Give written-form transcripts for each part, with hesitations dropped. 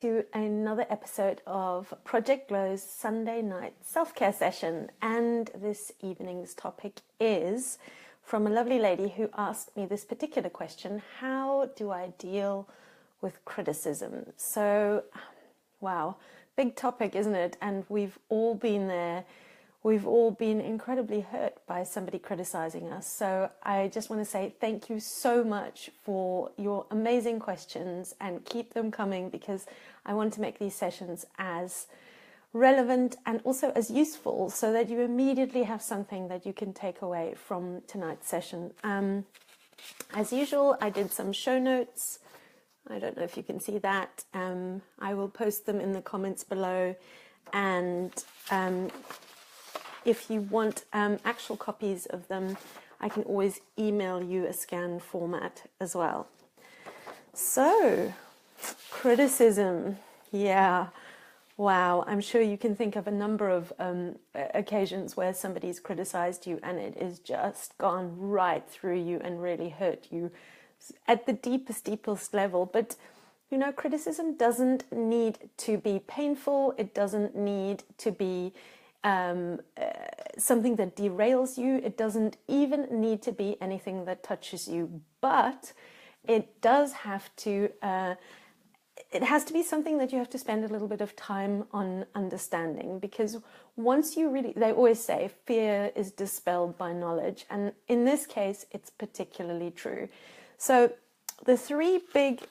To another episode of Project Glow's Sunday night self-care session. And this evening's topic is from a lovely lady who asked me this particular question: how do I deal with criticism? So, wow, big topic, isn't it? And we've all been there. We've all been incredibly hurt by somebody criticizing us. So I just want to say thank you so much for your amazing questions, and keep them coming, because I want to make these sessions as relevant and also as useful, so that you immediately have something that you can take away from tonight's session. As usual, I did some show notes. I don't know if you can see that. I will post them in the comments below, and if you want actual copies of them, I can always email you a scanned format as well. So, criticism. Yeah, wow. I'm sure you can think of a number of occasions where somebody's criticized you and it has just gone right through you and really hurt you at the deepest level. But, you know, criticism doesn't need to be painful. It doesn't need to be something that derails you. It doesn't even need to be anything that touches you, but it does have to it has to be something that you have to spend a little bit of time on understanding, because once you really, they always say fear is dispelled by knowledge, and in this case it's particularly true. So the three big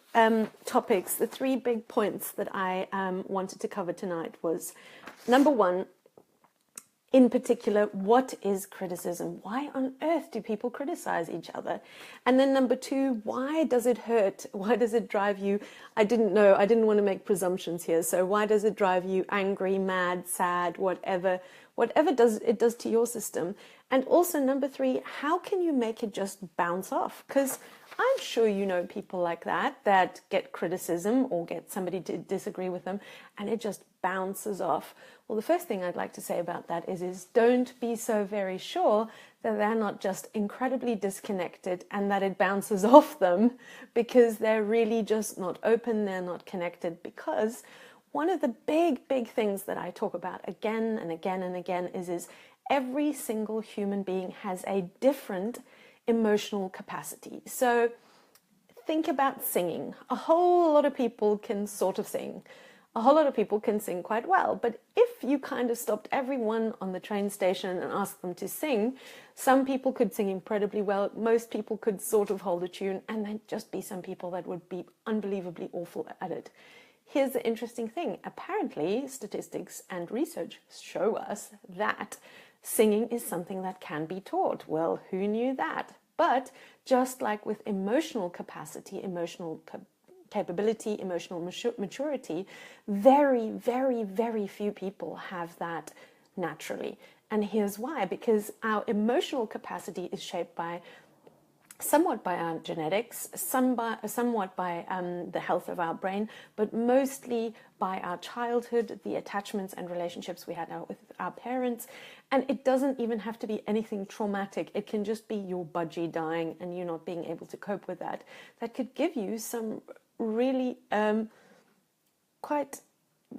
topics, the three big points that I wanted to cover tonight was, number one, in particular, what is criticism? Why on earth do people criticize each other? And then number two, why does it hurt? Why does it drive you? I didn't know, I didn't want to make presumptions here. So why does it drive you angry, mad, sad, whatever it does to your system? And also number three, how can you make it just bounce off? Because I'm sure you know people like that get criticism or get somebody to disagree with them, and it just bounces off. Well, the first thing I'd like to say about that is don't be so very sure that they're not just incredibly disconnected and that it bounces off them, because they're really just not open, they're not connected. Because one of the big things that I talk about again and again and again is every single human being has a different emotional capacity. So think about singing. A whole lot of people can sort of sing. A whole lot of people can sing quite well, but if you kind of stopped everyone on the train station and asked them to sing, some people could sing incredibly well, most people could sort of hold a tune, and there'd just be some people that would be unbelievably awful at it. Here's the interesting thing. Apparently, statistics and research show us that singing is something that can be taught. Well, who knew that? But just like with emotional capacity, emotional capability, emotional maturity, very few people have that naturally. And here's why: because our emotional capacity is shaped by somewhat by our genetics, somewhat by the health of our brain, but mostly by our childhood, the attachments and relationships we had with our parents. And it doesn't even have to be anything traumatic. It can just be your budgie dying and you not being able to cope with that. That could give you some really quite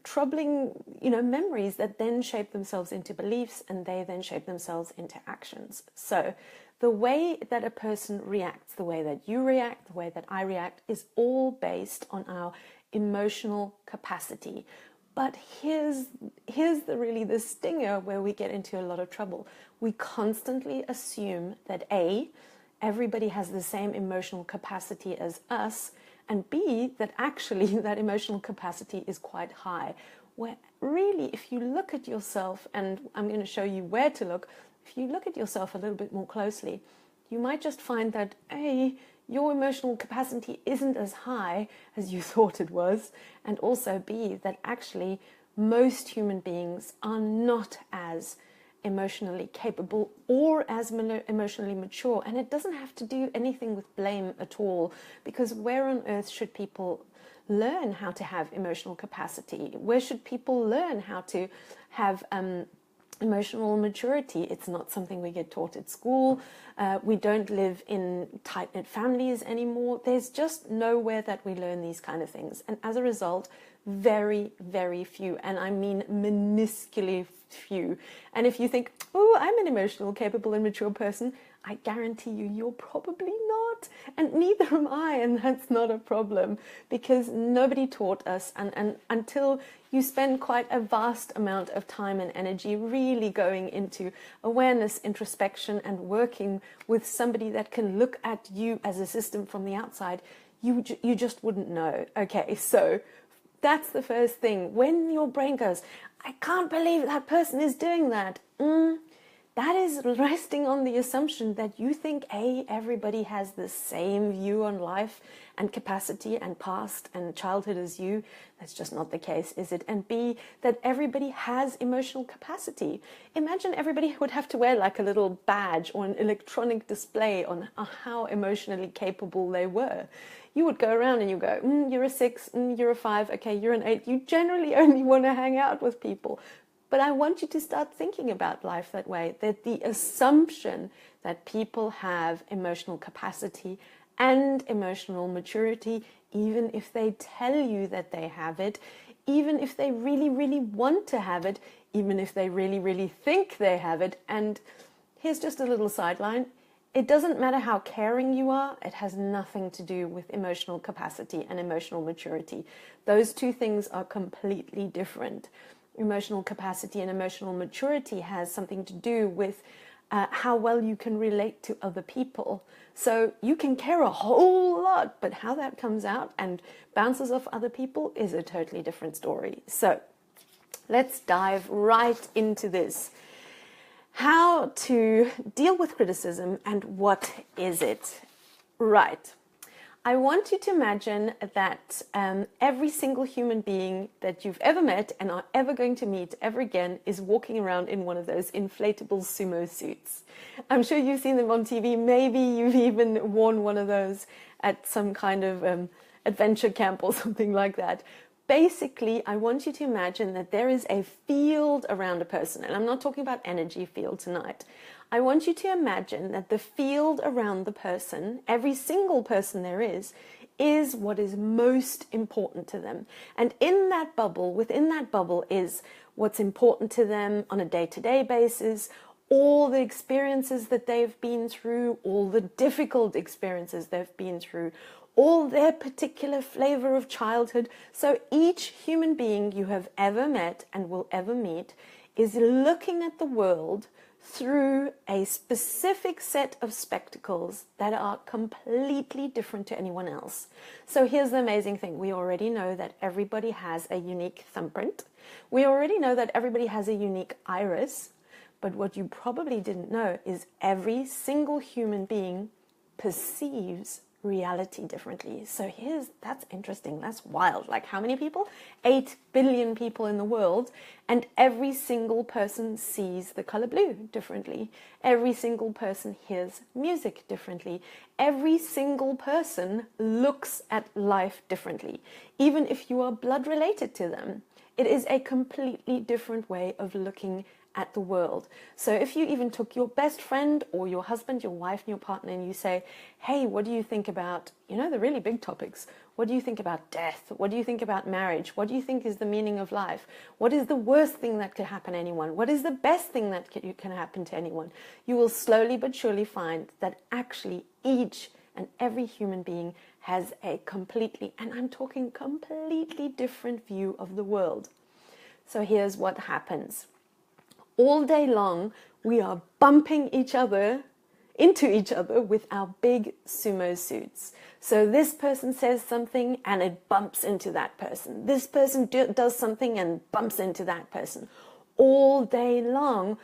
troubling, memories that then shape themselves into beliefs, and they then shape themselves into actions. So the way that a person reacts, the way that you react, the way that I react, is all based on our emotional capacity. But here's the stinger where we get into a lot of trouble. We constantly assume that A, everybody has the same emotional capacity as us, and B, that actually that emotional capacity is quite high. Where really, if you look at yourself, and I'm going to show you where to look, if you look at yourself a little bit more closely, you might just find that A, your emotional capacity isn't as high as you thought it was, and also B, that actually most human beings are not as emotionally capable or as emotionally mature. And it doesn't have to do anything with blame at all, because where on earth should people learn how to have emotional capacity? Where should people learn how to have emotional maturity? It's not something we get taught at school. We don't live in tight-knit families anymore. There's just nowhere that we learn these kind of things. And as a result, very, very few, and I mean minusculely few. And if you think, oh, I'm an emotional, capable, and mature person, I guarantee you, you're probably not, and neither am I, and that's not a problem, because nobody taught us, and until you spend quite a vast amount of time and energy really going into awareness, introspection, and working with somebody that can look at you as a system from the outside, you just wouldn't know. Okay, so that's the first thing. When your brain goes, I can't believe that person is doing that, that is resting on the assumption that you think A, everybody has the same view on life and capacity and past and childhood as you. That's just not the case, is it? And B, that everybody has emotional capacity. Imagine everybody would have to wear like a little badge or an electronic display on how emotionally capable they were. You would go around and you go, you're a 6, you're a 5, okay, you're an 8. You generally only want to hang out with people. But I want you to start thinking about life that way, that the assumption that people have emotional capacity and emotional maturity, even if they tell you that they have it, even if they really, really want to have it, even if they really, really think they have it. And here's just a little sideline. It doesn't matter how caring you are, it has nothing to do with emotional capacity and emotional maturity. Those two things are completely different. Emotional capacity and emotional maturity has something to do with how well you can relate to other people. So you can care a whole lot, but how that comes out and bounces off other people is a totally different story. So let's dive right into this. How to deal with criticism and what is it? Right. I want you to imagine that every single human being that you've ever met and are ever going to meet ever again is walking around in one of those inflatable sumo suits. I'm sure you've seen them on TV. Maybe you've even worn one of those at some kind of adventure camp or something like that. Basically, I want you to imagine that there is a field around a person, and I'm not talking about energy field tonight. I want you to imagine that the field around the person, every single person there is what is most important to them. And in that bubble, within that bubble is what's important to them on a day-to-day basis, all the experiences that they've been through, all the difficult experiences they've been through, all their particular flavor of childhood. So each human being you have ever met and will ever meet is looking at the world through a specific set of spectacles that are completely different to anyone else. So here's the amazing thing. We already know that everybody has a unique thumbprint. We already know that everybody has a unique iris. But what you probably didn't know is every single human being perceives reality differently. So that's interesting. That's wild. Like how many people? 8 billion people in the world, and every single person sees the color blue differently. Every single person hears music differently. Every single person looks at life differently. Even if you are blood related to them, it is a completely different way of looking at the world. So if you even took your best friend or your husband, your wife, and your partner, and you say, hey, what do you think about, the really big topics? What do you think about death? What do you think about marriage? What do you think is the meaning of life? What is the worst thing that could happen to anyone? What is the best thing that can happen to anyone? You will slowly but surely find that actually each and every human being has a completely, and I'm talking completely different view of the world. So here's what happens. All day long, we are bumping into each other with our big sumo suits. So this person says something and it bumps into that person. This person does something and bumps into that person. All day long,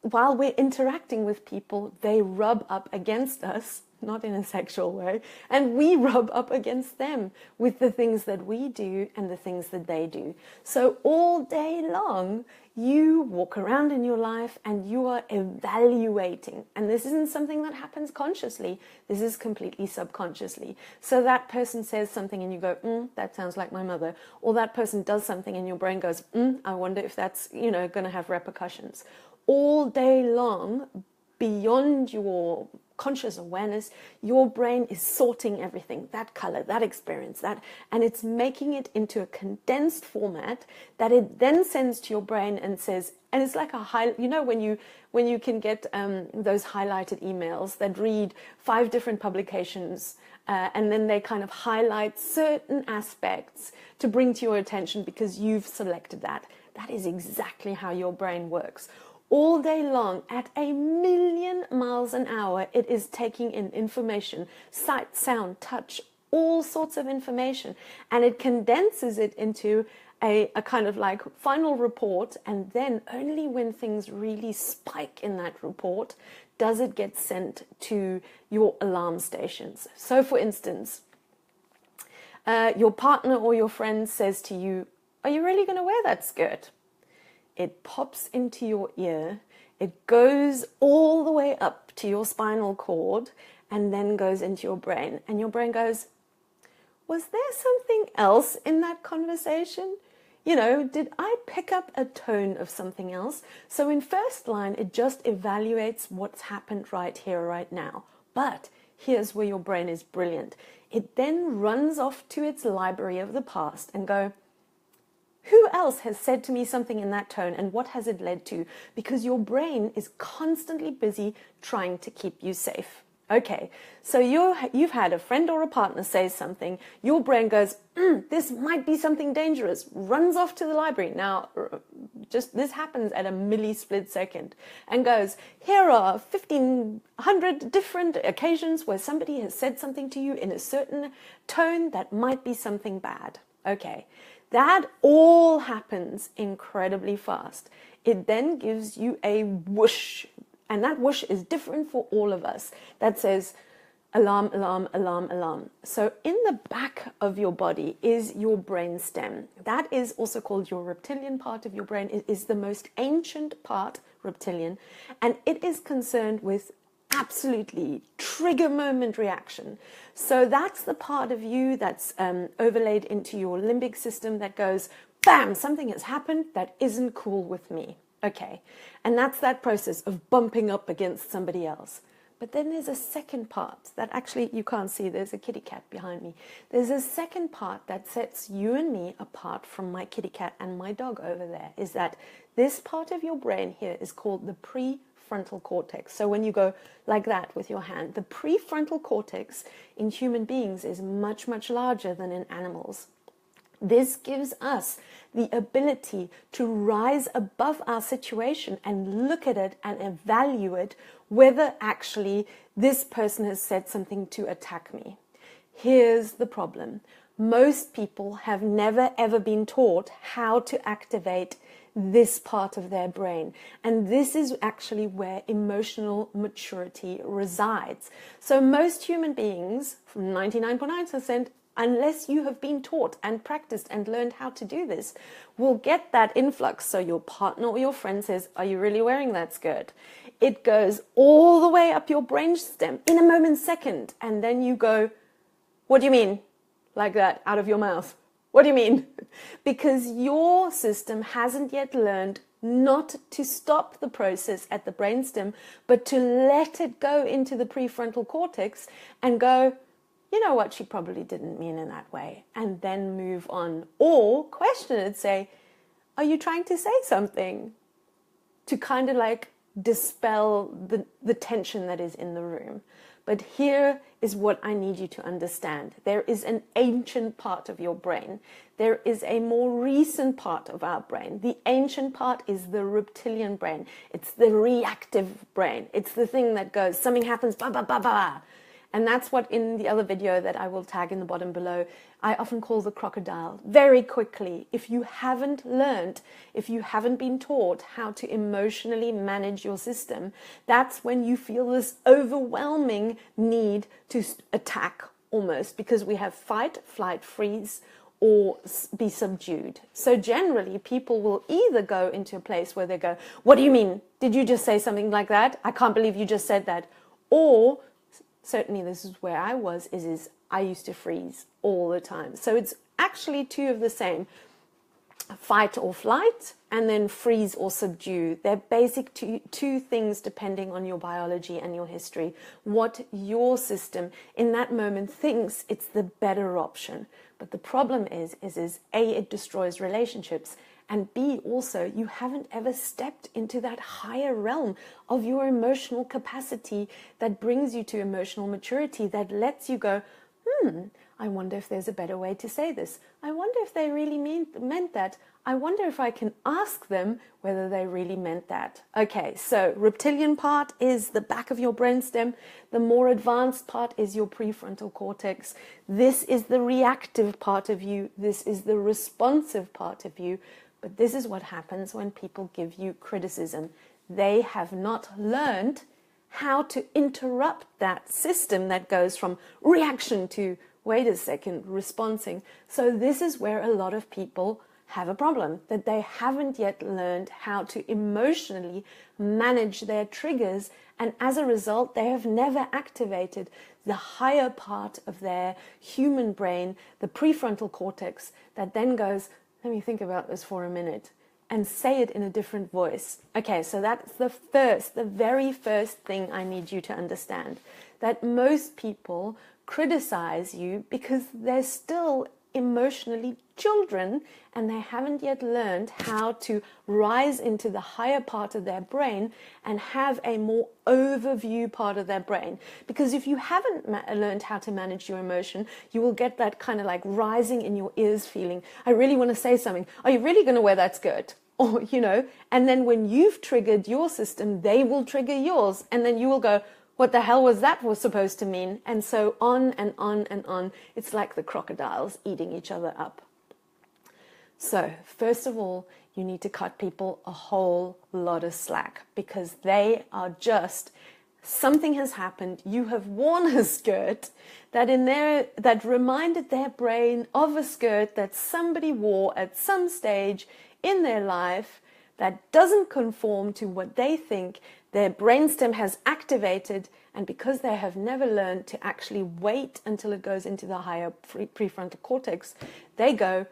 while we're interacting with people, they rub up against us, not in a sexual way, and we rub up against them with the things that we do and the things that they do. So all day long, you walk around in your life and you are evaluating. And this isn't something that happens consciously. This is completely subconsciously. So that person says something and you go, that sounds like my mother. Or that person does something and your brain goes, I wonder if that's, going to have repercussions. All day long, beyond your conscious awareness, your brain is sorting everything, that color, that experience, that, and it's making it into a condensed format that it then sends to your brain and says, and it's like a high, you know, when you can get those highlighted emails that read 5 different publications, and then they kind of highlight certain aspects to bring to your attention because you've selected that. That is exactly how your brain works. All day long, at 1,000,000 miles an hour, it is taking in information, sight, sound, touch, all sorts of information, and it condenses it into a kind of like final report, and then only when things really spike in that report does it get sent to your alarm stations. So for instance, your partner or your friend says to you, "Are you really going to wear that skirt?" It pops into your ear, it goes all the way up to your spinal cord, and then goes into your brain. And your brain goes, "Was there something else in that conversation? You know, did I pick up a tone of something else?" So in first line, it just evaluates what's happened right here, right now. But here's where your brain is brilliant. It then runs off to its library of the past and go, who else has said to me something in that tone, and what has it led to? Because your brain is constantly busy trying to keep you safe. Okay, so you've had a friend or a partner say something, your brain goes, this might be something dangerous, runs off to the library. Now, just this happens at a milli-split second, and goes, here are 1,500 different occasions where somebody has said something to you in a certain tone that might be something bad. Okay, that all happens incredibly fast. It then gives you a whoosh, and that whoosh is different for all of us. That says alarm, alarm, alarm, alarm. So in the back of your body is your brain stem. That is also called your reptilian part of your brain. It is the most ancient part, reptilian, and it is concerned with absolutely trigger moment reaction. So that's the part of you that's overlaid into your limbic system that goes, bam, something has happened that isn't cool with me. Okay, and that's that process of bumping up against somebody else. But then there's a second part that actually you can't see. There's a kitty cat behind me. There's a second part that sets you and me apart from my kitty cat and my dog over there, is that this part of your brain here is called the prefrontal cortex. So when you go like that with your hand, the prefrontal cortex in human beings is much, much larger than in animals. This gives us the ability to rise above our situation and look at it and evaluate whether actually this person has said something to attack me. Here's the problem. Most people have never ever been taught how to activate this part of their brain. And this is actually where emotional maturity resides. So most human beings, from 99.9%, unless you have been taught and practiced and learned how to do this, will get that influx. So your partner or your friend says, "Are you really wearing that skirt?" It goes all the way up your brain stem in a moment's second. And then you go, "What do you mean?" Like that, out of your mouth. "What do you mean?" Because your system hasn't yet learned not to stop the process at the brainstem, but to let it go into the prefrontal cortex and go, "You know what, she probably didn't mean in that way," and then move on. Or question it, say, "Are you trying to say something?" To kind of like dispel the tension that is in the room. But here is what I need you to understand. There is an ancient part of your brain. There is a more recent part of our brain. The ancient part is the reptilian brain. It's the reactive brain. It's the thing that goes, something happens, ba ba ba ba. And that's what in the other video that I will tag in the bottom below, I often call the crocodile. Very quickly, if you haven't learned, if you haven't been taught how to emotionally manage your system, that's when you feel this overwhelming need to attack almost, because we have fight, flight, freeze, or be subdued. So generally, people will either go into a place where they go, "What do you mean? Did you just say something like that? I can't believe you just said that." Or certainly this is where I was, is I used to freeze all the time. So it's actually two of the same. fight or flight, and then freeze or subdue. They're basic two things depending on your biology and your history, what your system in that moment thinks it's the better option. But the problem is A, it destroys relationships, and B, also, you haven't ever stepped into that higher realm of your emotional capacity that brings you to emotional maturity, that lets you go, I wonder if there's a better way to say this. I wonder if they really meant that. I wonder if I can ask them whether they really meant that. Okay, so reptilian part is the back of your brainstem. The more advanced part is your prefrontal cortex. This is the reactive part of you. This is the responsive part of you. But this is what happens when people give you criticism. They have not learned how to interrupt that system that goes from reaction to, wait a second, responding. So this is where a lot of people have a problem, that they haven't yet learned how to emotionally manage their triggers, and as a result they have never activated the higher part of their human brain, the prefrontal cortex, that then goes, let me think about this for a minute, and say it in a different voice. Okay, so that's the very first thing I need you to understand, that most people criticize you because they're still emotionally children and they haven't yet learned how to rise into the higher part of their brain and have a more overview part of their brain. Because if you haven't learned how to manage your emotion, you will get that kind of like rising in your ears feeling. I really want to say something. Are you really going to wear that skirt? Or, and then when you've triggered your system, they will trigger yours. And then you will go, what the hell was that supposed to mean? And so on and on and on. It's like the crocodiles eating each other up. So first of all, you need to cut people a whole lot of slack, because they are just, something has happened. You have worn a skirt that reminded their brain of a skirt that somebody wore at some stage in their life that doesn't conform to what they think their brainstem has activated, and because they have never learned to actually wait until it goes into the higher prefrontal cortex, they go,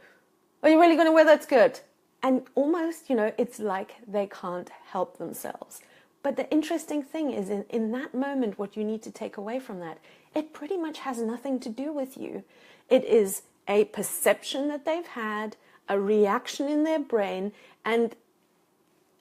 are you really going to wear that skirt? And almost, it's like they can't help themselves. But the interesting thing is, in that moment, what you need to take away from that, it pretty much has nothing to do with you. It is a perception that they've had, a reaction in their brain, and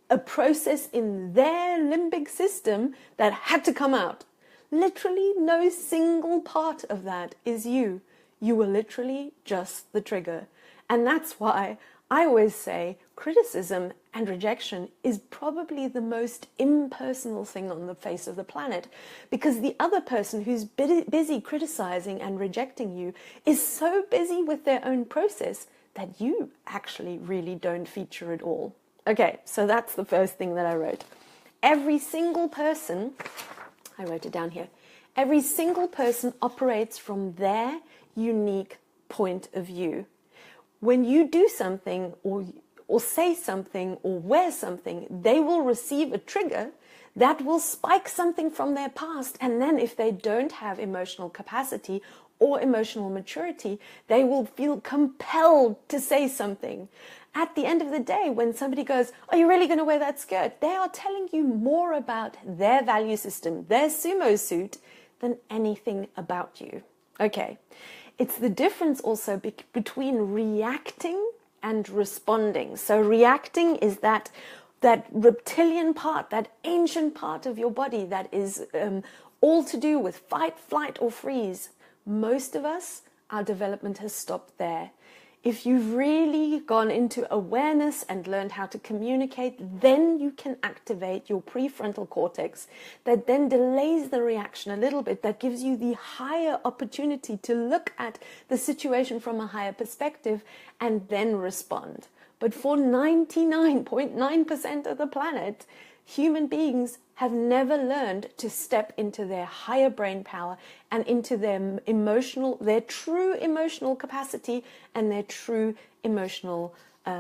a process in their limbic system that had to come out. Literally no single part of that is you. You were literally just the trigger. And that's why I always say criticism and rejection is probably the most impersonal thing on the face of the planet, because the other person who's busy criticizing and rejecting you is so busy with their own process that you actually really don't feature at all. Okay, so that's the first thing that I wrote. Every single person, I wrote it down here, every single person operates from their unique point of view. When you do something or say something or wear something, they will receive a trigger that will spike something from their past. And then if they don't have emotional capacity or emotional maturity, they will feel compelled to say something. At the end of the day, when somebody goes, are you really going to wear that skirt? They are telling you more about their value system, their sumo suit, than anything about you. Okay. It's the difference also between reacting and responding. So reacting is that reptilian part, that ancient part of your body that is all to do with fight, flight, or freeze. Most of us, our development has stopped there. If you've really gone into awareness and learned how to communicate, then you can activate your prefrontal cortex that then delays the reaction a little bit, that gives you the higher opportunity to look at the situation from a higher perspective and then respond. But for 99.9% of the planet, human beings have never learned to step into their higher brain power and into their true emotional capacity and their true emotional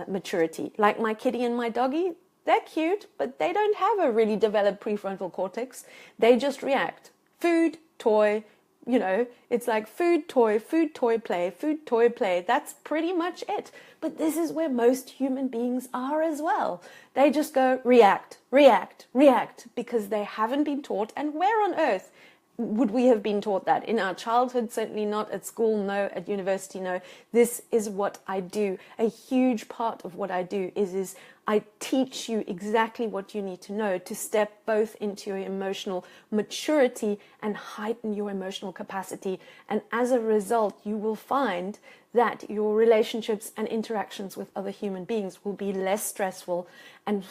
maturity. Like my kitty and my doggy, they're cute, but they don't have a really developed prefrontal cortex. They just react. Food, toy, It's like food, toy, play, food, toy, play. That's pretty much it. But this is where most human beings are as well. They just go react, react, react, because they haven't been taught. And where on earth would we have been taught that? In our childhood, certainly not. At school, no. At university, no. This is what I do. A huge part of what I do is I teach you exactly what you need to know to step both into your emotional maturity and heighten your emotional capacity. And as a result, you will find that your relationships and interactions with other human beings will be less stressful and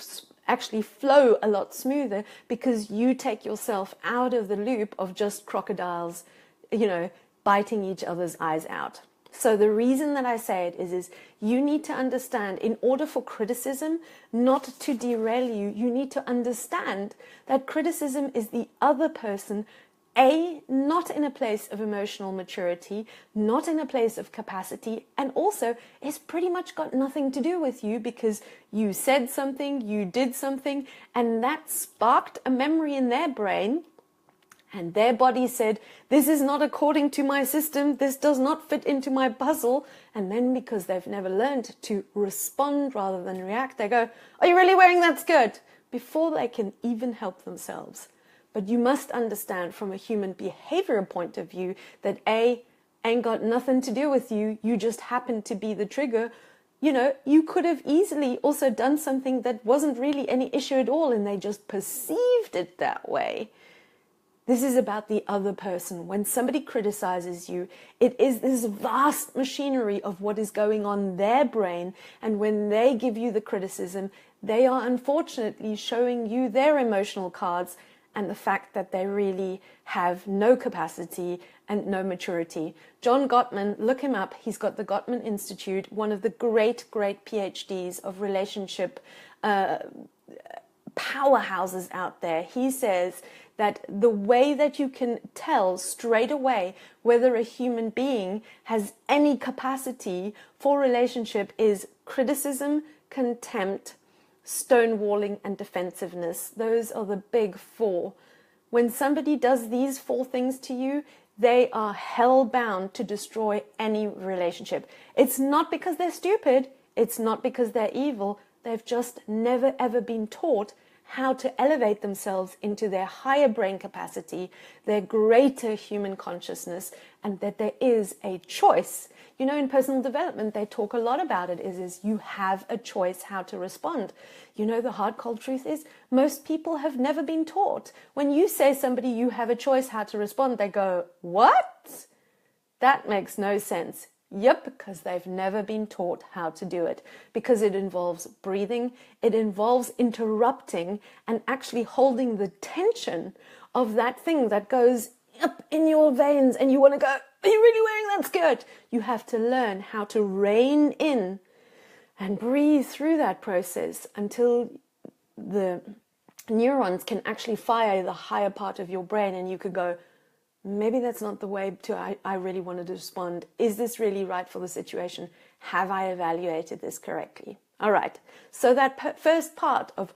actually flow a lot smoother, because you take yourself out of the loop of just crocodiles, biting each other's eyes out. So the reason that I say it is you need to understand, in order for criticism not to derail you, you need to understand that criticism is the other person, not in a place of emotional maturity, not in a place of capacity, and also it's pretty much got nothing to do with you, because you said something, you did something, and that sparked a memory in their brain. And their body said, this is not according to my system, this does not fit into my puzzle. And then, because they've never learned to respond rather than react, they go, are you really wearing that skirt? Before they can even help themselves. But you must understand from a human behavioral point of view that ain't got nothing to do with you, you just happen to be the trigger. You could have easily also done something that wasn't really any issue at all, and they just perceived it that way. This is about the other person. When somebody criticizes you, it is this vast machinery of what is going on in their brain. And when they give you the criticism, they are unfortunately showing you their emotional cards and the fact that they really have no capacity and no maturity. John Gottman, look him up. He's got the Gottman Institute, one of the great PhDs of relationship powerhouses out there. He says that the way that you can tell straight away whether a human being has any capacity for relationship is criticism, contempt, stonewalling, and defensiveness. Those are the big four. When somebody does these four things to you, they are hell-bound to destroy any relationship. It's not because they're stupid. It's not because they're evil. They've just never, ever been taught how to elevate themselves into their higher brain capacity, their greater human consciousness, and that there is a choice. In personal development, they talk a lot about it, is you have a choice how to respond. The hard, cold truth is most people have never been taught. When you say somebody you have a choice how to respond, they go, what? That makes no sense. Yep, because they've never been taught how to do it. Because it involves breathing, it involves interrupting and actually holding the tension of that thing that goes up in your veins and you want to go, are you really wearing that skirt? You have to learn how to rein in and breathe through that process until the neurons can actually fire the higher part of your brain and you could go, maybe that's not the way I really wanted to respond. Is this really right for the situation? Have I evaluated this correctly? All right. So that first part of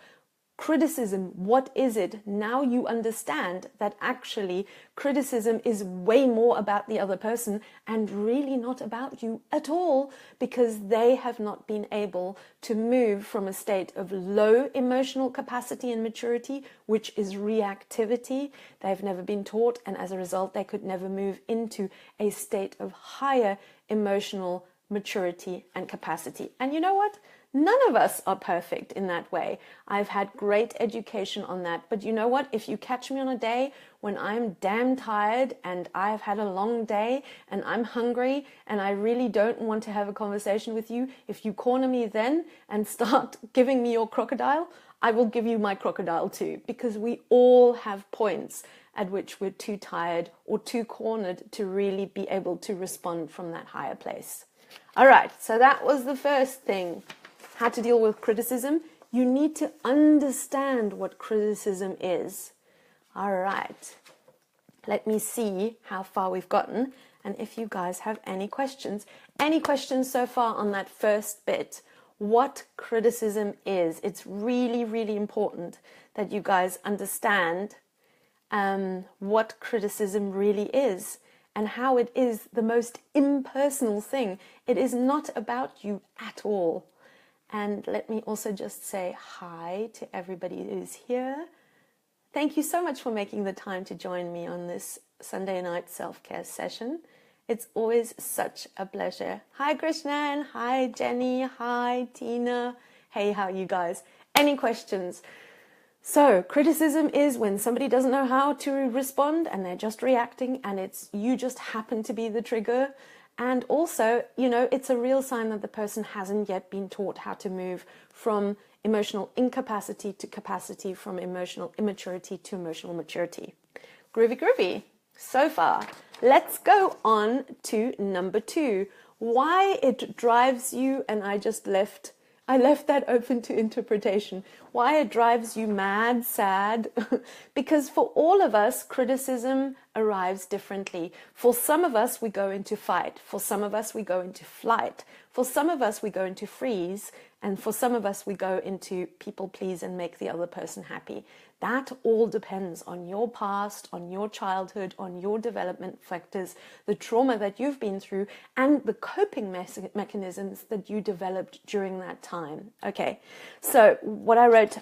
criticism, what is it? Now you understand that actually criticism is way more about the other person and really not about you at all, because they have not been able to move from a state of low emotional capacity and maturity, which is reactivity. They've never been taught, and as a result, they could never move into a state of higher emotional maturity and capacity. And you know what? None of us are perfect in that way. I've had great education on that. But you know what? If you catch me on a day when I'm damn tired and I've had a long day and I'm hungry and I really don't want to have a conversation with you, if you corner me then and start giving me your crocodile, I will give you my crocodile too. Because we all have points at which we're too tired or too cornered to really be able to respond from that higher place. All right, so that was the first thing. How to deal with criticism. You need to understand what criticism is. All right. Let me see how far we've gotten and if you guys have any questions. Any questions so far on that first bit? What criticism is. It's really, really important that you guys understand what criticism really is and how it is the most impersonal thing. It is not about you at all. And let me also just say hi to everybody who's here. Thank you so much for making the time to join me on this Sunday night self-care session. It's always such a pleasure. Hi Krishnan, hi Jenny, hi Tina. Hey, how are you guys? Any questions? So criticism is when somebody doesn't know how to respond and they're just reacting, and you just happen to be the trigger. And also, it's a real sign that the person hasn't yet been taught how to move from emotional incapacity to capacity, from emotional immaturity to emotional maturity. Groovy, groovy. So far, let's go on to number 2. Why it drives you, and I left that open to interpretation. Why it drives you mad, sad? Because for all of us, criticism arrives differently. For some of us, we go into fight. For some of us, we go into flight. For some of us, we go into freeze. And for some of us, we go into people please and make the other person happy. That all depends on your past, on your childhood, on your development factors, the trauma that you've been through, and the coping mechanisms that you developed during that time. Okay, so what I wrote,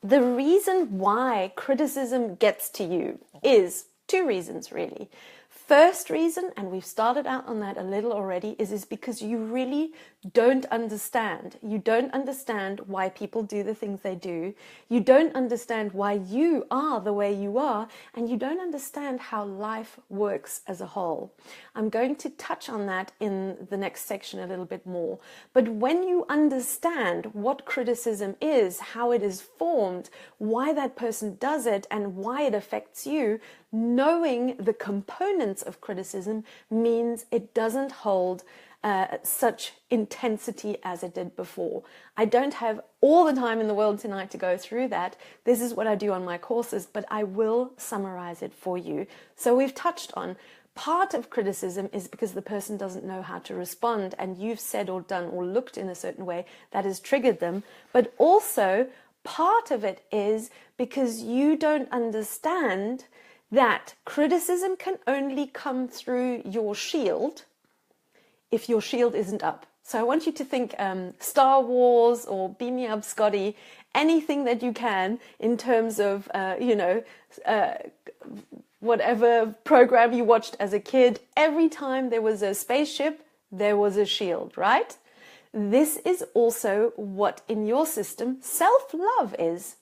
the reason why criticism gets to you is 2 reasons, really. First reason, and we've started out on that a little already, is because you really don't understand. You don't understand why people do the things they do. You don't understand why you are the way you are, and you don't understand how life works as a whole. I'm going to touch on that in the next section a little bit more. But when you understand what criticism is, how it is formed, why that person does it, and why it affects you, knowing the components of criticism means it doesn't hold such intensity as it did before. I don't have all the time in the world tonight to go through that. This is what I do on my courses, but I will summarize it for you. So we've touched on part of criticism is because the person doesn't know how to respond, and you've said or done or looked in a certain way that has triggered them. But also part of it is because you don't understand that criticism can only come through your shield if your shield isn't up. So I want you to think Star Wars or Beam Me Up Scotty, anything that you can in terms of, whatever program you watched as a kid. Every time there was a spaceship, there was a shield, right? This is also what in your system self-love is.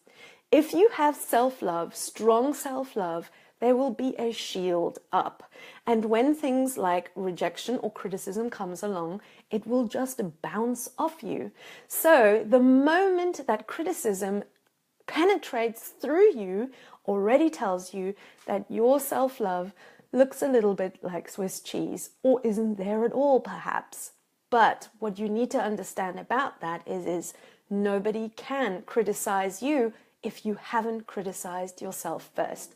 If you have self-love, strong self-love, there will be a shield up. And when things like rejection or criticism comes along, it will just bounce off you. So the moment that criticism penetrates through you already tells you that your self-love looks a little bit like Swiss cheese, or isn't there at all perhaps. But what you need to understand about that is nobody can criticize you if you haven't criticized yourself first.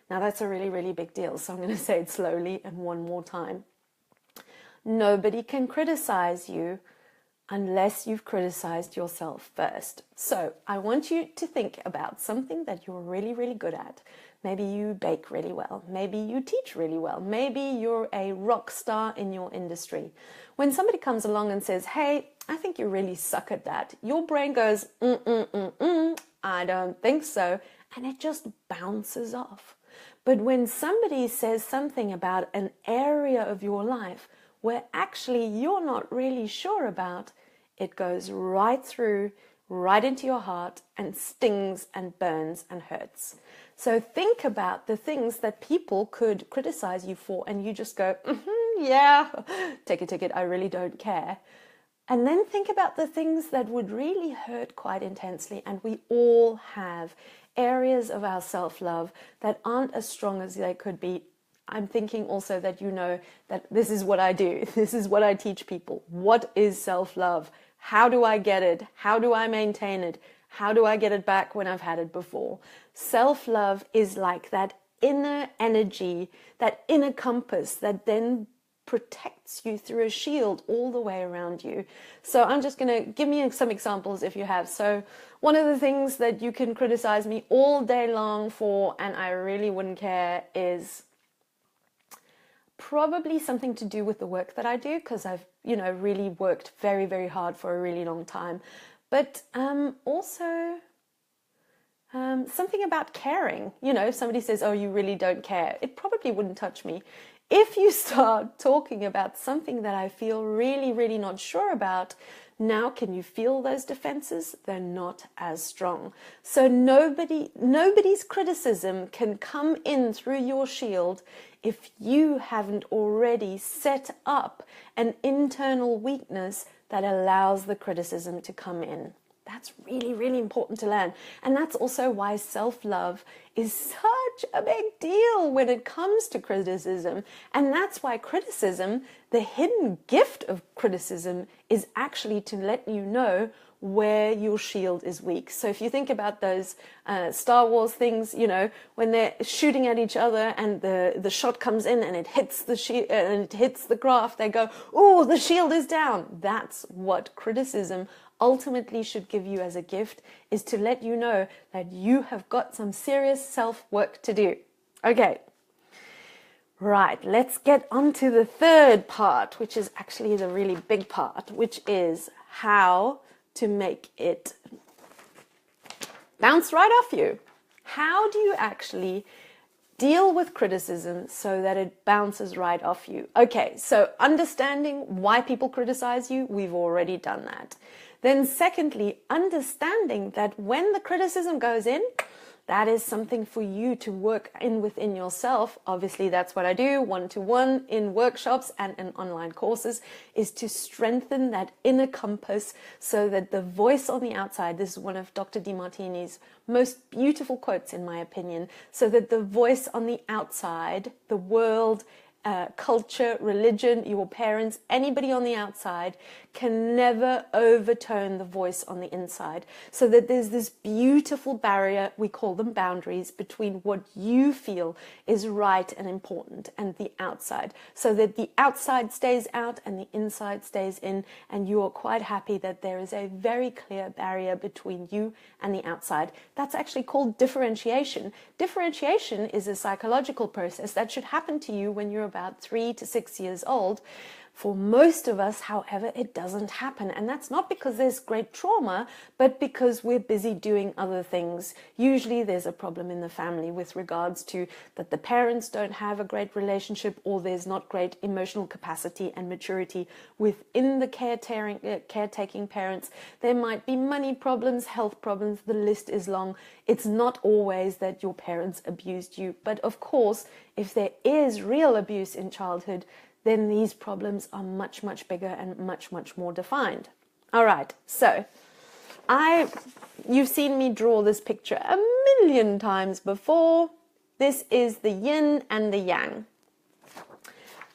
Now that's a really, really big deal, so I'm going to say it slowly and one more time. Nobody can criticize you unless you've criticized yourself first. So I want you to think about something that you're really, really good at. Maybe you bake really well. Maybe you teach really well. Maybe you're a rock star in your industry. When somebody comes along and says, hey, I think you really suck at that, your brain goes, I don't think so. And it just bounces off. But when somebody says something about an area of your life where actually you're not really sure about, it goes right through, right into your heart and stings and burns and hurts. So think about the things that people could criticize you for and you just go, yeah, take it, I really don't care. And then think about the things that would really hurt quite intensely, and we all have areas of our self-love that aren't as strong as they could be. I'm thinking also that you know that this is what I do. This is what I teach people. What is self-love? How do I get it? How do I maintain it? How do I get it back when I've had it before? Self-love is like that inner energy, that inner compass that then protects you through a shield all the way around you. So I'm just going to give me some examples if you have. So one of the things that you can criticize me all day long for, and I really wouldn't care, is probably something to do with the work that I do, because I've, really worked very, very hard for a really long time. But also something about caring. If somebody says, oh, you really don't care, it probably wouldn't touch me. If you start talking about something that I feel really, really not sure about, now can you feel those defenses? They're not as strong. So nobody's criticism can come in through your shield if you haven't already set up an internal weakness that allows the criticism to come in. That's really, really important to learn. And that's also why self-love is such a big deal when it comes to criticism. And that's why criticism, the hidden gift of criticism, is actually to let you know where your shield is weak. So if you think about those Star Wars things, when they're shooting at each other and the shot comes in and it hits the shield and it hits the craft, they go, oh, the shield is down. That's what criticism ultimately should give you as a gift, is to let you know that you have got some serious self-work to do. Okay, right, let's get on to the third part, which is actually the really big part, which is how to make it bounce right off you. How do you actually deal with criticism so that it bounces right off you? Okay, so understanding why people criticize you, we've already done that. Then secondly, understanding that when the criticism goes in, that is something for you to work in within yourself. Obviously, that's what I do one-to-one in workshops and in online courses, is to strengthen that inner compass so that the voice on the outside, this is one of Dr. DeMartini's most beautiful quotes in my opinion, so that the voice on the outside, the world, culture, religion, your parents, anybody on the outside can never overturn the voice on the inside. So that there's this beautiful barrier, we call them boundaries, between what you feel is right and important and the outside. So that the outside stays out and the inside stays in, and you are quite happy that there is a very clear barrier between you and the outside. That's actually called differentiation. Differentiation is a psychological process that should happen to you when you're about 3 to 6 years old. For most of us, however, it doesn't happen. And that's not because there's great trauma, but because we're busy doing other things. Usually there's a problem in the family with regards to that the parents don't have a great relationship, or there's not great emotional capacity and maturity within the caretaking parents. There might be money problems, health problems, the list is long. It's not always that your parents abused you. But of course, if there is real abuse in childhood, then these problems are much, much bigger and much, much more defined. All right, so you've seen me draw this picture a million times before. This is the yin and the yang.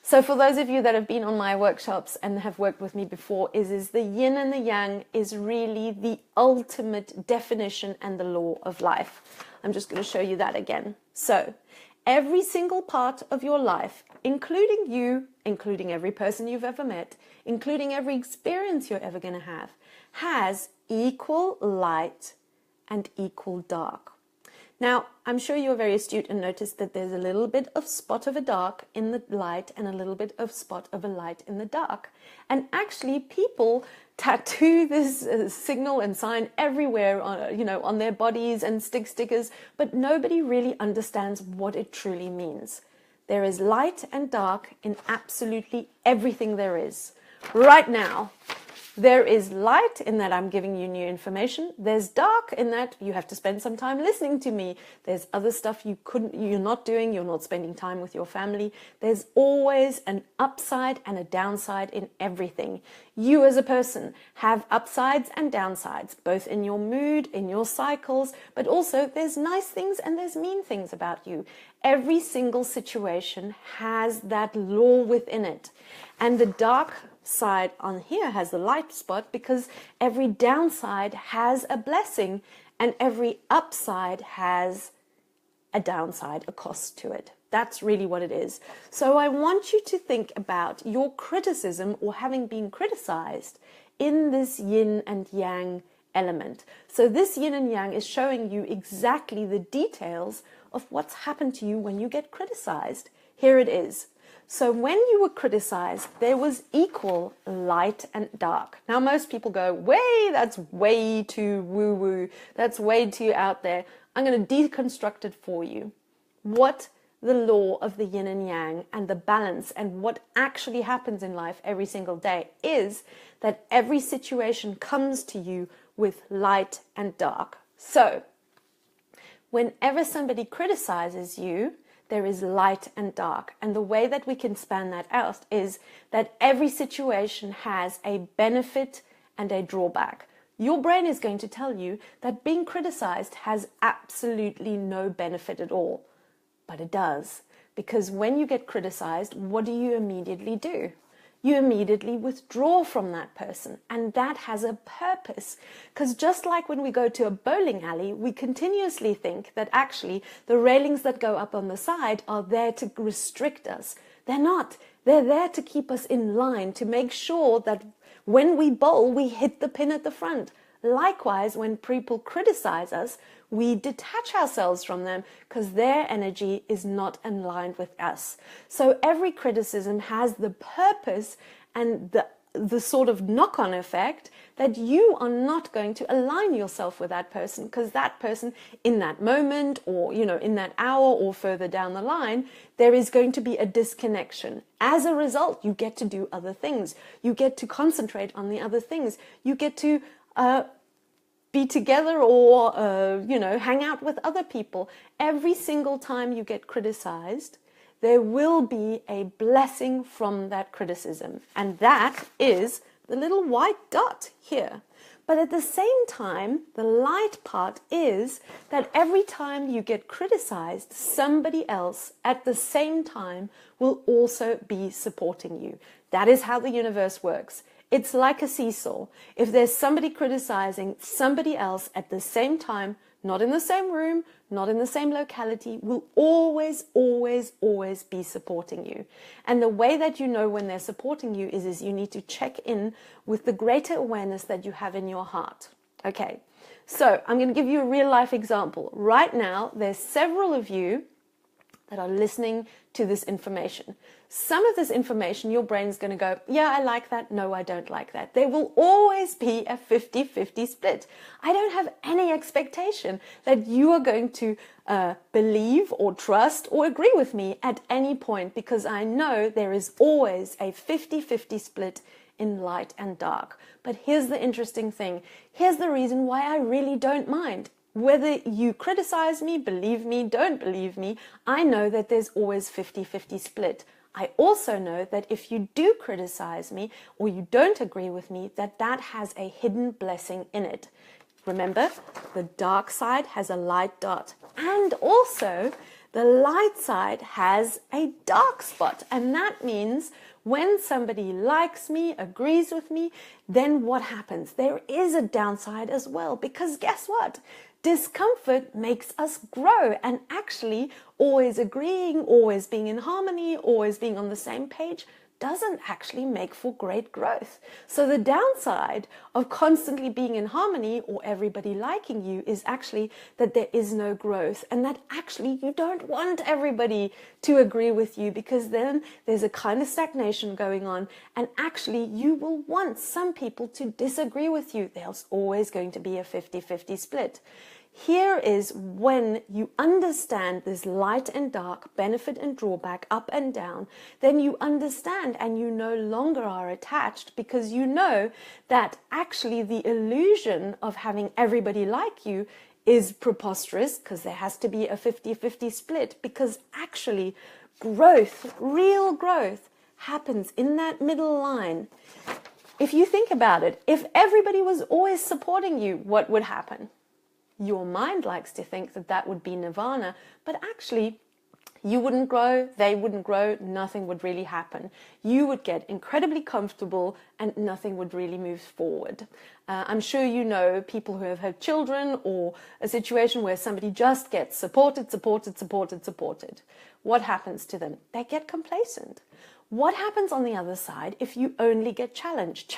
So for those of you that have been on my workshops and have worked with me before, is the yin and the yang is really the ultimate definition and the law of life. I'm just going to show you that again. So every single part of your life, including you, including every person you've ever met, including every experience you're ever going to have, has equal light and equal dark. Now, I'm sure you're very astute and noticed that there's a little bit of spot of a dark in the light and a little bit of spot of a light in the dark. And actually, people tattoo this signal and sign everywhere, on their bodies and stick stickers, but nobody really understands what it truly means. There is light and dark in absolutely everything there is. Right now, there is light in that I'm giving you new information. There's dark in that you have to spend some time listening to me. There's other stuff you're not doing. You're not spending time with your family. There's always an upside and a downside in everything. You as a person have upsides and downsides, both in your mood, in your cycles, but also there's nice things and there's mean things about you. Every single situation has that law within it. And the dark side on here has the light spot because every downside has a blessing and every upside has a downside, a cost to it. That's really what it is. So I want you to think about your criticism or having been criticized in this yin and yang element. So this yin and yang is showing you exactly the details of what's happened to you when you get criticized. Here it is. So when you were criticized, there was equal light and dark. Now, most people go, that's way too woo-woo. That's way too out there. I'm going to deconstruct it for you. What the law of the yin and yang and the balance and what actually happens in life every single day is that every situation comes to you with light and dark. So whenever somebody criticizes you, there is light and dark. And the way that we can span that out is that every situation has a benefit and a drawback. Your brain is going to tell you that being criticized has absolutely no benefit at all. But it does. Because when you get criticized, what do you immediately do? You immediately withdraw from that person. And that has a purpose. Because just like when we go to a bowling alley, we continuously think that actually the railings that go up on the side are there to restrict us. They're not. They're there to keep us in line, to make sure that when we bowl, we hit the pin at the front. Likewise, when people criticize us, we detach ourselves from them because their energy is not aligned with us. So every criticism has the purpose and the sort of knock-on effect that you are not going to align yourself with that person, because that person in that moment or, in that hour or further down the line, there is going to be a disconnection. As a result, you get to do other things. You get to concentrate on the other things. You get to be together or, hang out with other people. Every single time you get criticized, there will be a blessing from that criticism. And that is the little white dot here. But at the same time, the light part is that every time you get criticized, somebody else at the same time will also be supporting you. That is how the universe works. It's like a seesaw. If there's somebody criticizing, somebody else at the same time, not in the same room, not in the same locality, will always, always, always be supporting you. And the way that you know when they're supporting you is you need to check in with the greater awareness that you have in your heart. Okay, so I'm going to give you a real life example. Right now, there's several of you that are listening to this information. Some of this information, your brain's going to go, yeah, I like that. No, I don't like that. There will always be a 50-50 split. I don't have any expectation that you are going to believe or trust or agree with me at any point, because I know there is always a 50-50 split in light and dark. But here's the interesting thing. Here's the reason why I really don't mind. Whether you criticize me, believe me, don't believe me, I know that there's always 50-50 split. I also know that if you do criticize me or you don't agree with me, that has a hidden blessing in it. Remember, the dark side has a light dot, and also the light side has a dark spot. And that means when somebody likes me, agrees with me, then what happens? There is a downside as well, because guess what? Discomfort makes us grow, and actually always agreeing, always being in harmony, always being on the same page doesn't actually make for great growth. So the downside of constantly being in harmony or everybody liking you is actually that there is no growth, and that actually you don't want everybody to agree with you, because then there's a kind of stagnation going on, and actually you will want some people to disagree with you. There's always going to be a 50-50 split. Here is when you understand this light and dark, benefit and drawback, up and down, then you understand and you no longer are attached, because you know that actually the illusion of having everybody like you is preposterous, because there has to be a 50-50 split, because actually growth, real growth, happens in that middle line. If you think about it, if everybody was always supporting you, what would happen? Your mind likes to think that would be nirvana, but actually You wouldn't grow, they wouldn't grow, nothing would really happen. You would get incredibly comfortable and nothing would really move forward. I'm sure you know people who have had children or a situation where somebody just gets supported. What happens to them? They get complacent. What happens on the other side if you only get challenged?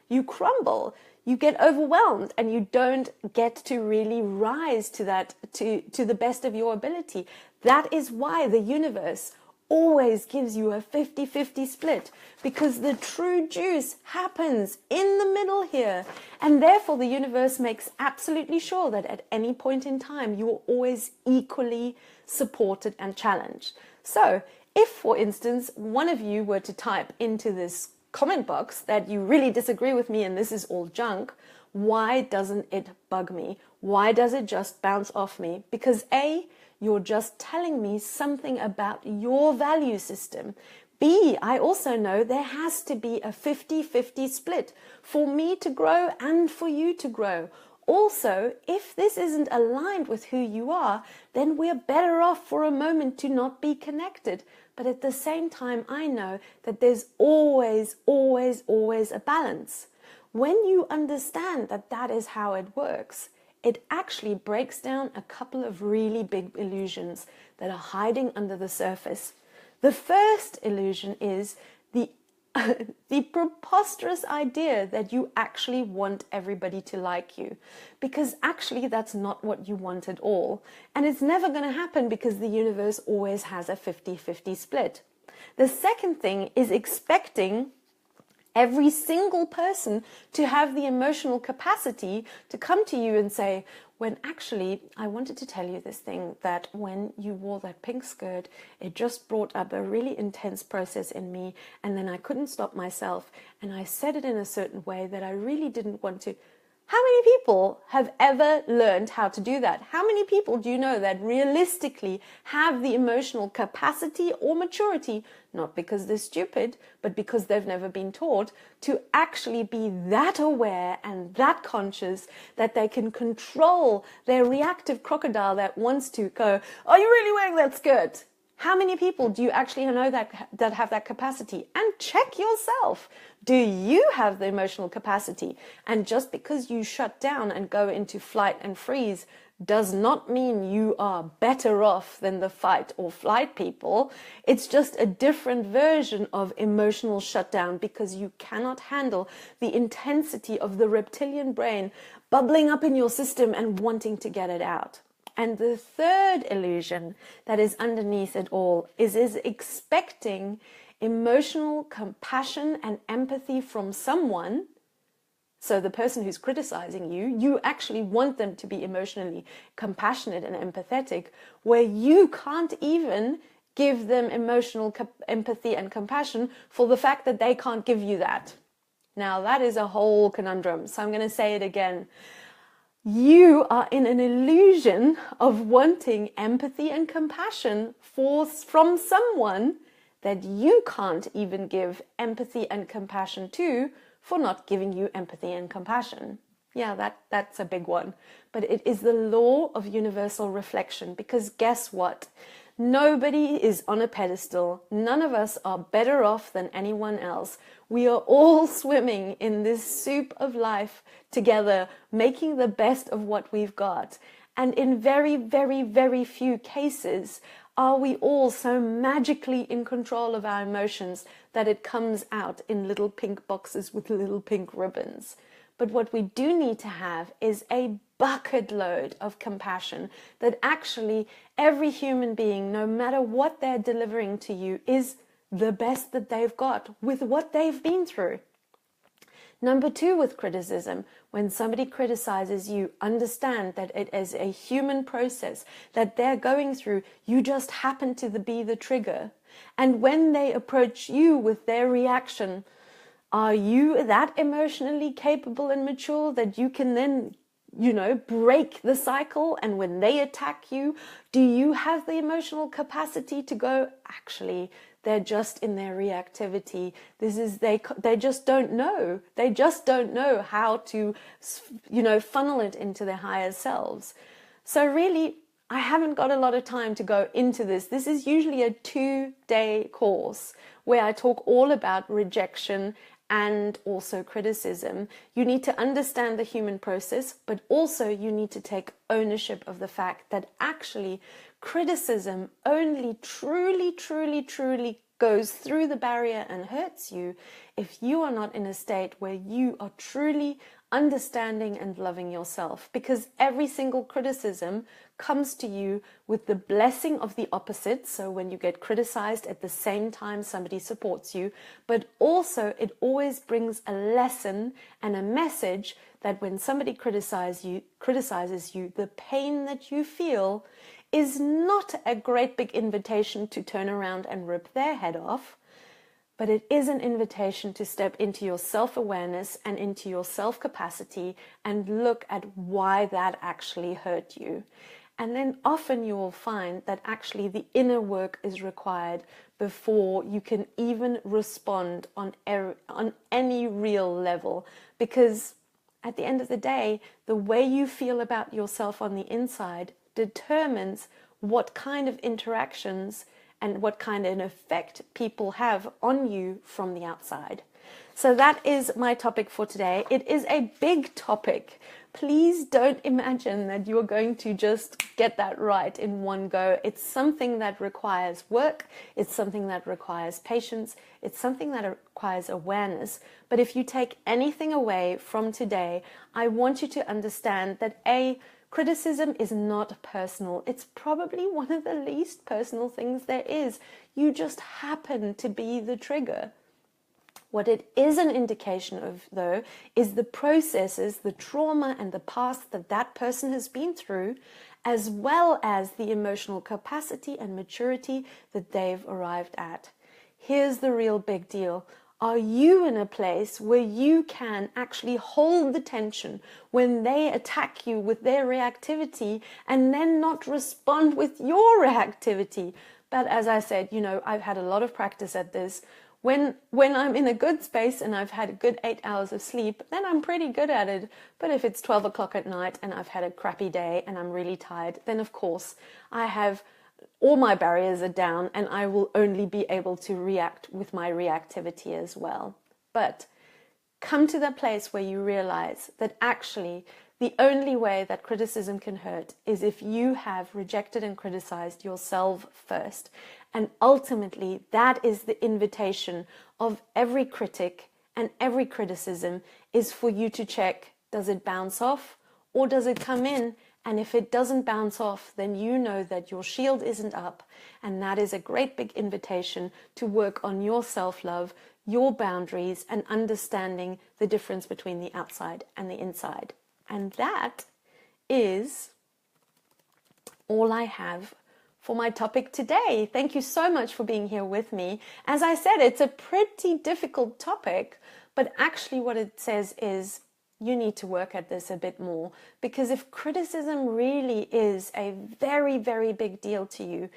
You crumble. You get overwhelmed and you don't get to really rise to that, to the best of your ability. That is why the universe always gives you a 50-50 split, because the true juice happens in the middle here. And therefore the universe makes absolutely sure that at any point in time, you are always equally supported and challenged. So if, for instance, one of you were to type into this comment box that you really disagree with me and this is all junk, why doesn't it bug me? Why does it just bounce off me? Because A, you're just telling me something about your value system. B, I also know there has to be a 50-50 split for me to grow and for you to grow. Also, if this isn't aligned with who you are, then we're better off for a moment to not be connected. But at the same time, I know that there's always a balance. When you understand that that is how it works, it actually breaks down a couple of really big illusions that are hiding under the surface. The first illusion is the preposterous idea that you actually want everybody to like you, because actually that's not what you want at all. And it's never going to happen because the universe always has a 50-50 split. The second thing is expecting every single person to have the emotional capacity to come to you and say, when actually I wanted to tell you this thing, that when you wore that pink skirt, it just brought up a really intense process in me, and then I couldn't stop myself, and I said it in a certain way that I really didn't want to. How many people have ever learned how to do that? How many people do you know that realistically have the emotional capacity or maturity, not because they're stupid, but because they've never been taught, to actually be that aware and that conscious that they can control their reactive crocodile that wants to go, are you really wearing that skirt? How many people do you actually know that have that capacity? And check yourself. Do you have the emotional capacity? And just because you shut down and go into flight and freeze does not mean you are better off than the fight or flight people. It's just a different version of emotional shutdown, because you cannot handle the intensity of the reptilian brain bubbling up in your system and wanting to get it out. And the third illusion that is underneath it all is expecting emotional compassion and empathy from someone. So the person who's criticizing you, you actually want them to be emotionally compassionate and empathetic, where you can't even give them emotional empathy and compassion for the fact that they can't give you that. Now that is a whole conundrum. So I'm going to say it again. You are in an illusion of wanting empathy and compassion from someone that you can't even give empathy and compassion to, for not giving you empathy and compassion. Yeah, that's a big one. But it is the law of universal reflection, because guess what? Nobody is on a pedestal. None of us are better off than anyone else. We are all swimming in this soup of life together, making the best of what we've got. And in very few cases are we all so magically in control of our emotions that it comes out in little pink boxes with little pink ribbons. But what we do need to have is a bucket load of compassion, that actually every human being, no matter what they're delivering to you, is the best that they've got with what they've been through. Number two, with criticism, when somebody criticizes you, understand that it is a human process that they're going through. You just happen to be the trigger. And when they approach you with their reaction, are you that emotionally capable and mature that you can then, break the cycle? And when they attack you, do you have the emotional capacity to go, actually, they're just in their reactivity. They just don't know. They just don't know how to, funnel it into their higher selves. So really, I haven't got a lot of time to go into this. This is usually a 2-day course where I talk all about rejection and also criticism. You need to understand the human process, but also you need to take ownership of the fact that actually criticism only truly goes through the barrier and hurts you if you are not in a state where you are truly understanding and loving yourself. Because every single criticism comes to you with the blessing of the opposite. So when you get criticized, at the same time somebody supports you, but also it always brings a lesson and a message that when somebody criticizes you, the pain that you feel is not a great big invitation to turn around and rip their head off, but it is an invitation to step into your self-awareness and into your self-capacity and look at why that actually hurt you. And then often you will find that actually the inner work is required before you can even respond on any real level. Because at the end of the day, the way you feel about yourself on the inside determines what kind of interactions and what kind of an effect people have on you from the outside. So that is my topic for today. It is a big topic. Please don't imagine that you're going to just get that right in one go. It's something that requires work. It's something that requires patience. It's something that requires awareness. But if you take anything away from today, I want you to understand that criticism is not personal. It's probably one of the least personal things there is. You just happen to be the trigger. What it is an indication of, though, is the processes, the trauma and the past that that person has been through, as well as the emotional capacity and maturity that they've arrived at. Here's the real big deal. Are you in a place where you can actually hold the tension when they attack you with their reactivity and then not respond with your reactivity? But as I said, I've had a lot of practice at this. When I'm in a good space and I've had a good 8 hours of sleep, then I'm pretty good at it. But if it's 12 o'clock at night and I've had a crappy day and I'm really tired, then of course all my barriers are down and I will only be able to react with my reactivity as well. But come to the place where you realize that actually the only way that criticism can hurt is if you have rejected and criticized yourself first. And ultimately, that is the invitation of every critic and every criticism, is for you to check, does it bounce off or does it come in? And if it doesn't bounce off, then you know that your shield isn't up. And that is a great big invitation to work on your self-love, your boundaries, and understanding the difference between the outside and the inside. And that is all I have for my topic today. Thank you so much for being here with me. As I said, it's a pretty difficult topic, but actually what it says is you need to work at this a bit more, because if criticism really is a very, very big deal to you,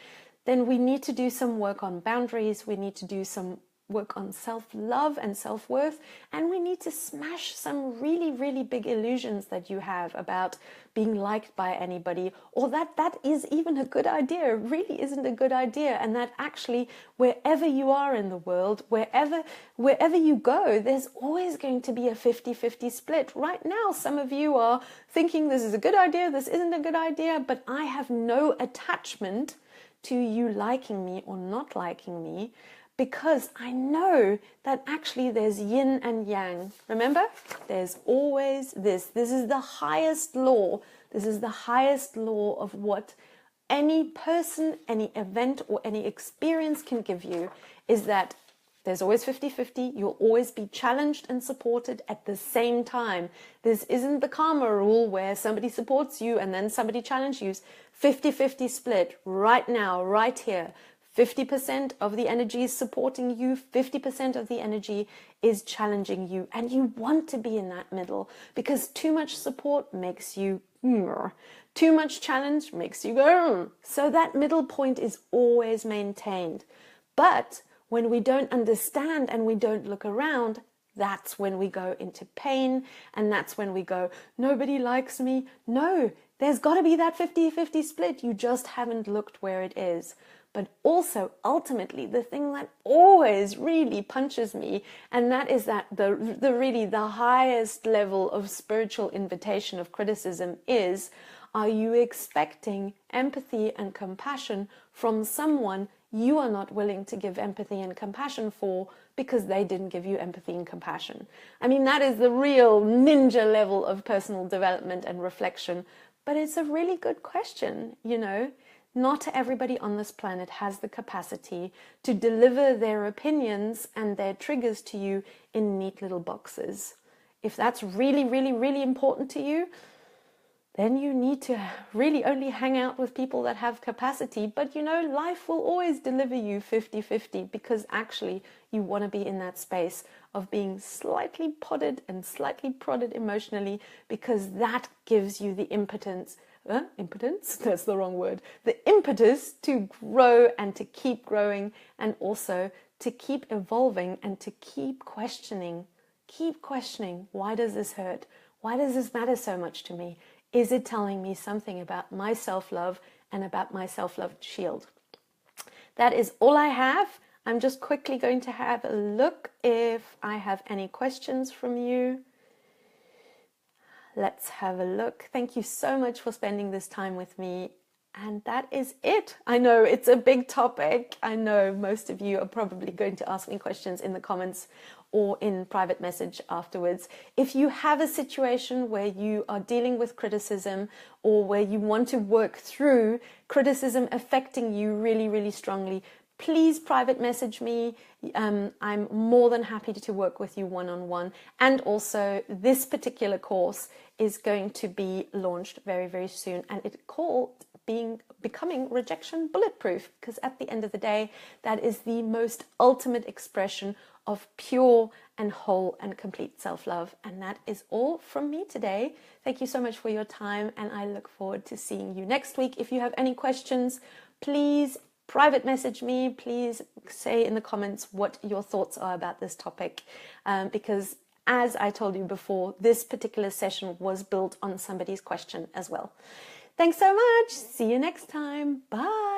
then we need to do some work on boundaries. We need to do some work on self-love and self-worth, and we need to smash some really, really big illusions that you have about being liked by anybody, or that is even a good idea. It really isn't a good idea, and that actually wherever you are in the world, wherever you go, there's always going to be a 50-50 split. Right now, some of you are thinking this is a good idea, this isn't a good idea, but I have no attachment to you liking me or not liking me, because I know that actually there's yin and yang. Remember, there's always this. This is the highest law. This is the highest law of what any person, any event, or any experience can give you, is that there's always 50-50. You'll always be challenged and supported at the same time. This isn't the karma rule where somebody supports you and then somebody challenges you. 50-50 split right now, right here. 50% of the energy is supporting you, 50% of the energy is challenging you, and you want to be in that middle, because too much support makes you too much challenge makes you go. So that middle point is always maintained. But when we don't understand and we don't look around, that's when we go into pain, and that's when we go, nobody likes me. No, there's got to be that 50-50 split. You just haven't looked where it is. But also, ultimately, the thing that always really punches me, and that is that the highest level of spiritual invitation of criticism is, are you expecting empathy and compassion from someone you are not willing to give empathy and compassion for because they didn't give you empathy and compassion? I mean, that is the real ninja level of personal development and reflection. But it's a really good question, you know. Not everybody on this planet has the capacity to deliver their opinions and their triggers to you in neat little boxes. If that's really, really, really important to you, then you need to really only hang out with people that have capacity. But you know, life will always deliver you 50-50 because actually you want to be in that space of being slightly podded and slightly prodded emotionally, because that gives you the impotence. Impotence? That's the wrong word. The impetus to grow and to keep growing, and also to keep evolving and to keep questioning. Keep questioning. Why does this hurt? Why does this matter so much to me? Is it telling me something about my self-love and about my self-love shield? That is all I have. I'm just quickly going to have a look if I have any questions from you. Let's have a look. Thank you so much for spending this time with me. And that is it. I know it's a big topic. I know most of you are probably going to ask me questions in the comments or in private message afterwards. If you have a situation where you are dealing with criticism, or where you want to work through criticism affecting you really, really strongly, please private message me. I'm more than happy to work with you one-on-one. And also, this particular course is going to be launched very, very soon. And it's called Becoming Rejection Bulletproof, because at the end of the day, that is the most ultimate expression of pure and whole and complete self-love. And that is all from me today. Thank you so much for your time, and I look forward to seeing you next week. If you have any questions, please private message me. Please say in the comments what your thoughts are about this topic, because as I told you before, this particular session was built on somebody's question as well. Thanks so much. See you next time. Bye.